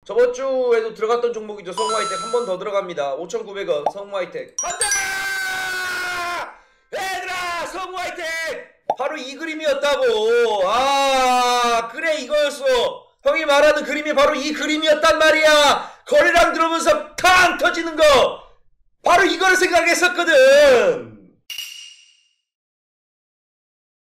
저번 주에도 들어갔던 종목이죠. 성우하이텍 한 번 더 들어갑니다. 5,900원 성우하이텍 간다! 얘들아 성우하이텍 바로 이 그림이었다고. 아 그래 이거였어. 형이 말하는 그림이 바로 이 그림이었단 말이야. 거래량 들어오면서 탕 터지는 거 바로 이걸 생각했었거든.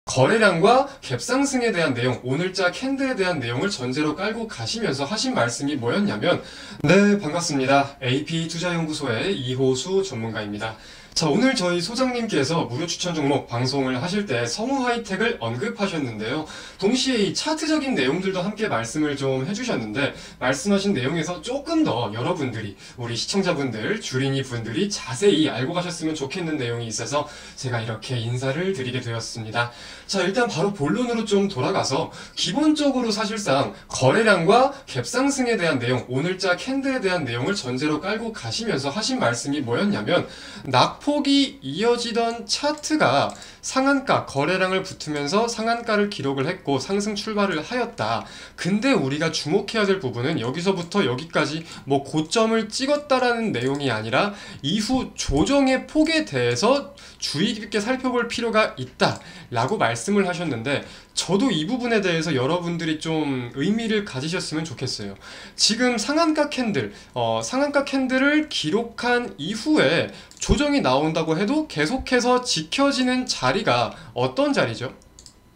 거래량과 갭상승에 대한 내용, 오늘자 캔들에 대한 내용을 전제로 깔고 가시면서 하신 말씀이 뭐였냐면, 네, 반갑습니다. AP투자연구소의 이호수 전문가입니다. 자, 오늘 저희 소장님께서 무료 추천 종목 방송을 하실 때 성우하이텍을 언급하셨는데요. 동시에 이 차트적인 내용들도 함께 말씀을 좀 해주셨는데, 말씀하신 내용에서 조금 더 여러분들이, 우리 시청자분들, 주린이 분들이 자세히 알고 가셨으면 좋겠는 내용이 있어서 제가 이렇게 인사를 드리게 되었습니다. 자, 일단 바로 본론으로 좀 돌아가서 기본적으로 사실상 거래량과 갭상승에 대한 내용, 오늘자 캔들에 대한 내용을 전제로 깔고 가시면서 하신 말씀이 뭐였냐면, 낙폭이 이어지던 차트가 상한가, 거래량을 붙으면서 상한가를 기록을 했고 상승 출발을 하였다. 근데 우리가 주목해야 될 부분은 여기서부터 여기까지 뭐 고점을 찍었다라는 내용이 아니라 이후 조정의 폭에 대해서 주의 깊게 살펴볼 필요가 있다 라고 말씀을 하셨는데, 저도 이 부분에 대해서 여러분들이 좀 의미를 가지셨으면 좋겠어요. 지금 상한가 캔들을 기록한 이후에 조정이 나온다고 해도 계속해서 지켜지는 자리가 어떤 자리죠?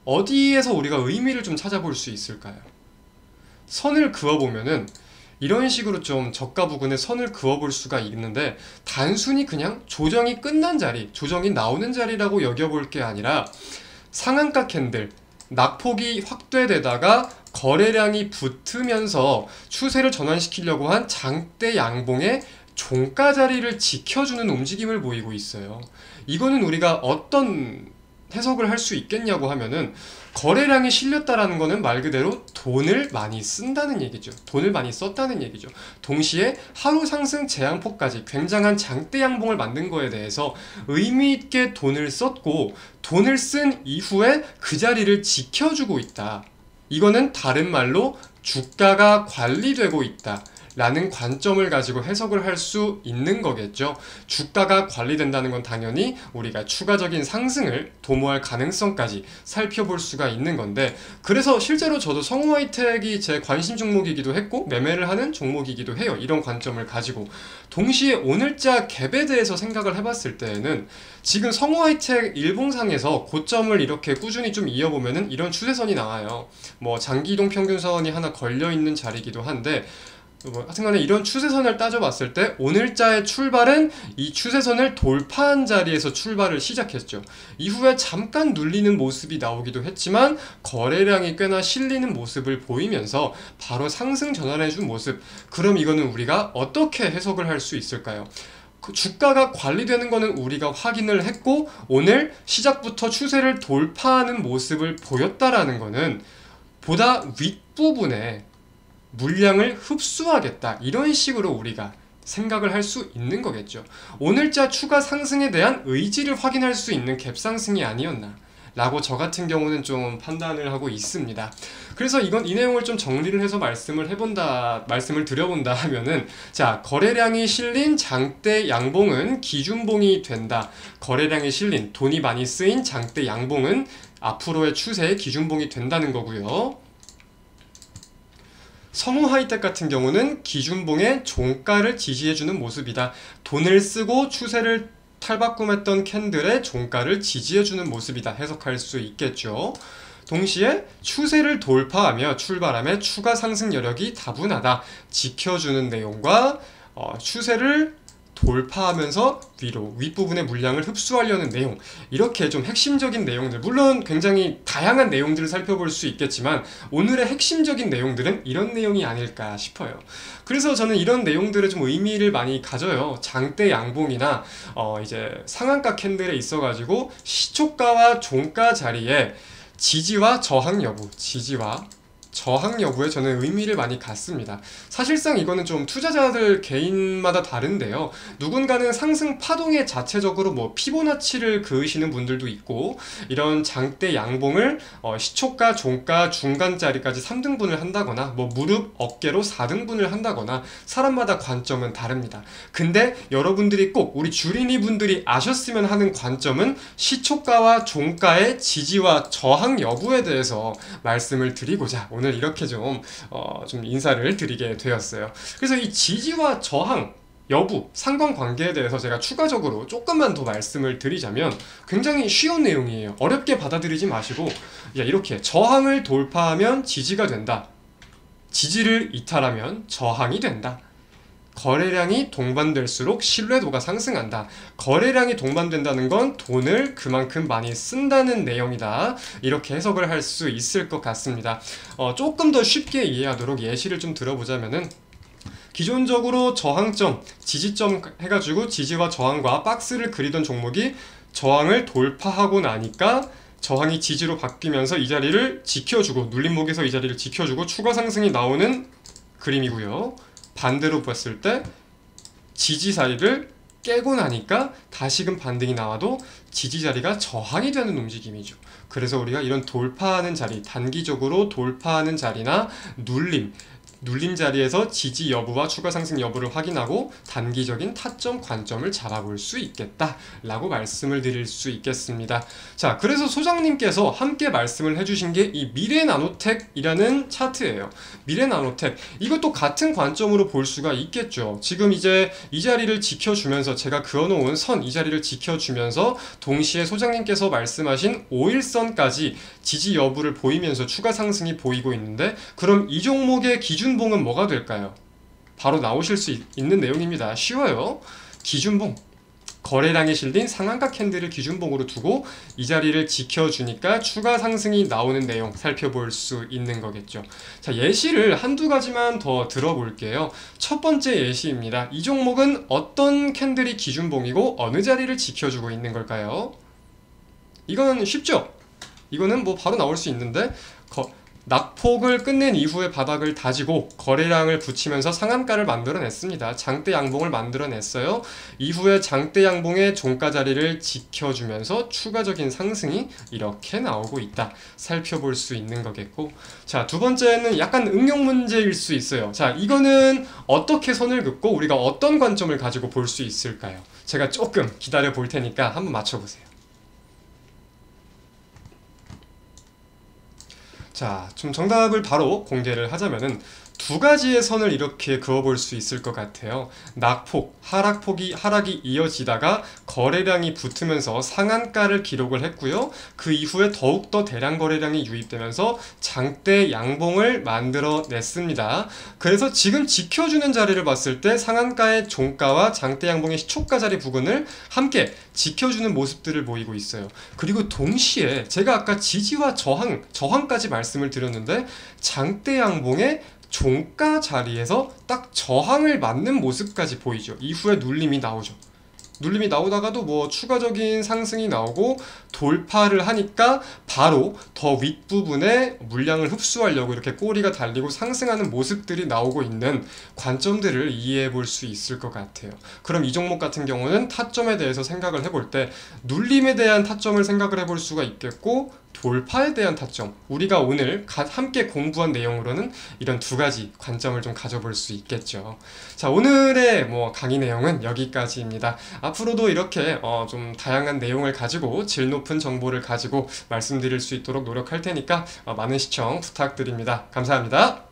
어디에서 우리가 의미를 좀 찾아볼 수 있을까요? 선을 그어보면은 이런 식으로 좀 저가 부근에 선을 그어볼 수가 있는데, 단순히 그냥 조정이 끝난 자리, 조정이 나오는 자리라고 여겨볼 게 아니라 상한가 캔들, 낙폭이 확대되다가 거래량이 붙으면서 추세를 전환시키려고 한 장대 양봉의 종가 자리를 지켜주는 움직임을 보이고 있어요. 이거는 우리가 어떤 해석을 할 수 있겠냐고 하면은, 거래량이 실렸다라는 거는 말 그대로 돈을 많이 쓴다는 얘기죠. 돈을 많이 썼다는 얘기죠. 동시에 하루 상승 제한폭까지 굉장한 장대 양봉을 만든 거에 대해서 의미 있게 돈을 썼고, 돈을 쓴 이후에 그 자리를 지켜주고 있다. 이거는 다른 말로 주가가 관리되고 있다 라는 관점을 가지고 해석을 할 수 있는 거겠죠. 주가가 관리된다는 건 당연히 우리가 추가적인 상승을 도모할 가능성까지 살펴볼 수가 있는 건데, 그래서 실제로 저도 성우하이텍이 제 관심 종목이기도 했고 매매를 하는 종목이기도 해요. 이런 관점을 가지고. 동시에 오늘자 갭에 대해서 생각을 해봤을 때에는 지금 성우하이텍 일봉상에서 고점을 이렇게 꾸준히 좀 이어보면은 이런 추세선이 나와요. 뭐 장기이동 평균선이 하나 걸려있는 자리이기도 한데, 하여튼간에 이런 추세선을 따져봤을 때 오늘자의 출발은 이 추세선을 돌파한 자리에서 출발을 시작했죠. 이후에 잠깐 눌리는 모습이 나오기도 했지만 거래량이 꽤나 실리는 모습을 보이면서 바로 상승 전환해준 모습. 그럼 이거는 우리가 어떻게 해석을 할 수 있을까요? 주가가 관리되는 거는 우리가 확인을 했고, 오늘 시작부터 추세를 돌파하는 모습을 보였다라는 거는 보다 윗부분에 물량을 흡수하겠다, 이런 식으로 우리가 생각을 할 수 있는 거겠죠. 오늘자 추가 상승에 대한 의지를 확인할 수 있는 갭상승이 아니었나 라고 저 같은 경우는 좀 판단을 하고 있습니다. 그래서 이 내용을 좀 정리를 해서 말씀을 드려본다 하면은, 자, 거래량이 실린 장대 양봉은 기준봉이 된다. 거래량이 실린, 돈이 많이 쓰인 장대 양봉은 앞으로의 추세의 기준봉이 된다는 거고요. 성우하이텍 같은 경우는 기준봉의 종가를 지지해주는 모습이다. 돈을 쓰고 추세를 탈바꿈했던 캔들의 종가를 지지해주는 모습이다. 해석할 수 있겠죠. 동시에 추세를 돌파하며 출발함에 추가 상승 여력이 다분하다. 지켜주는 내용과 추세를 돌파하면서 위로, 윗부분의 물량을 흡수하려는 내용, 이렇게 좀 핵심적인 내용들, 물론 굉장히 다양한 내용들을 살펴볼 수 있겠지만 오늘의 핵심적인 내용들은 이런 내용이 아닐까 싶어요. 그래서 저는 이런 내용들에 좀 의미를 많이 가져요. 장대 양봉이나 이제 상한가 캔들에 있어가지고 시초가와 종가 자리에 지지와 저항 여부, 지지와 저항 여부에 저는 의미를 많이 갖습니다. 사실상 이거는 좀 투자자들 개인마다 다른데요. 누군가는 상승 파동에 자체적으로 뭐 피보나치를 그으시는 분들도 있고, 이런 장대 양봉을 시초가, 종가, 중간짜리까지 3등분을 한다거나 뭐 무릎, 어깨로 4등분을 한다거나 사람마다 관점은 다릅니다. 근데 여러분들이 꼭 우리 주린이 분들이 아셨으면 하는 관점은 시초가와 종가의 지지와 저항 여부에 대해서 말씀을 드리고자 오늘 이렇게 좀 인사를 드리게 되었어요. 그래서 이 지지와 저항 여부, 상관관계에 대해서 제가 추가적으로 조금만 더 말씀을 드리자면 굉장히 쉬운 내용이에요. 어렵게 받아들이지 마시고, 이렇게 저항을 돌파하면 지지가 된다. 지지를 이탈하면 저항이 된다. 거래량이 동반될수록 신뢰도가 상승한다. 거래량이 동반된다는 건 돈을 그만큼 많이 쓴다는 내용이다. 이렇게 해석을 할 수 있을 것 같습니다. 조금 더 쉽게 이해하도록 예시를 좀 들어보자면은, 기존적으로 저항점, 지지점 해가지고 지지와 저항과 박스를 그리던 종목이 저항을 돌파하고 나니까 저항이 지지로 바뀌면서 이 자리를 지켜주고, 눌림목에서 이 자리를 지켜주고 추가 상승이 나오는 그림이고요. 반대로 봤을 때 지지 자리를 깨고 나니까 다시금 반등이 나와도 지지 자리가 저항이 되는 움직임이죠. 그래서 우리가 이런 돌파하는 자리, 단기적으로 돌파하는 자리나 눌림 자리에서 지지 여부와 추가 상승 여부를 확인하고 단기적인 타점 관점을 잡아볼 수 있겠다 라고 말씀을 드릴 수 있겠습니다. 자, 그래서 소장님께서 함께 말씀을 해주신 게 이 미래나노텍이라는 차트예요. 미래나노텍, 이것도 같은 관점으로 볼 수가 있겠죠. 지금 이제 이 자리를 지켜주면서, 제가 그어놓은 선 이 자리를 지켜주면서 동시에 소장님께서 말씀하신 5일선까지 지지 여부를 보이면서 추가 상승이 보이고 있는데, 그럼 이 종목의 기준봉은 뭐가 될까요? 바로 나오실 수 있는 내용입니다. 쉬워요. 기준봉, 거래량에 실린 상한가 캔들을 기준봉으로 두고 이 자리를 지켜주니까 추가 상승이 나오는 내용 살펴볼 수 있는 거겠죠. 자, 예시를 한두 가지만 더 들어볼게요. 첫 번째 예시입니다. 이 종목은 어떤 캔들이 기준봉이고 어느 자리를 지켜주고 있는 걸까요? 이건 쉽죠? 이거는 뭐 바로 나올 수 있는데, 낙폭을 끝낸 이후에 바닥을 다지고 거래량을 붙이면서 상한가를 만들어냈습니다. 장대 양봉을 만들어냈어요. 이후에 장대 양봉의 종가 자리를 지켜주면서 추가적인 상승이 이렇게 나오고 있다. 살펴볼 수 있는 거겠고, 자, 두 번째는 약간 응용 문제일 수 있어요. 자, 이거는 어떻게 선을 긋고 우리가 어떤 관점을 가지고 볼 수 있을까요? 제가 조금 기다려 볼 테니까 한번 맞춰보세요. 자, 좀 정답을 바로 공개를 하자면은 두 가지의 선을 이렇게 그어볼 수 있을 것 같아요. 낙폭, 하락이 이어지다가 거래량이 붙으면서 상한가를 기록을 했고요. 그 이후에 더욱더 대량 거래량이 유입되면서 장대 양봉을 만들어냈습니다. 그래서 지금 지켜주는 자리를 봤을 때 상한가의 종가와 장대 양봉의 시초가 자리 부근을 함께 지켜주는 모습들을 보이고 있어요. 그리고 동시에 제가 아까 지지와 저항까지 말씀을 드렸는데, 장대 양봉의 종가 자리에서 딱 저항을 맞는 모습까지 보이죠. 이후에 눌림이 나오죠. 눌림이 나오다가도 뭐 추가적인 상승이 나오고 돌파를 하니까 바로 더 윗부분에 물량을 흡수하려고 이렇게 꼬리가 달리고 상승하는 모습들이 나오고 있는 관점들을 이해해 볼 수 있을 것 같아요. 그럼 이 종목 같은 경우는 타점에 대해서 생각을 해볼 때 눌림에 대한 타점을 생각을 해볼 수가 있겠고, 돌파에 대한 타점, 우리가 오늘 함께 공부한 내용으로는 이런 두 가지 관점을 좀 가져볼 수 있겠죠. 자, 오늘의 강의 내용은 여기까지입니다. 앞으로도 이렇게 좀 다양한 내용을 가지고 질 높은 정보를 가지고 말씀드릴 수 있도록 노력할 테니까 많은 시청 부탁드립니다. 감사합니다.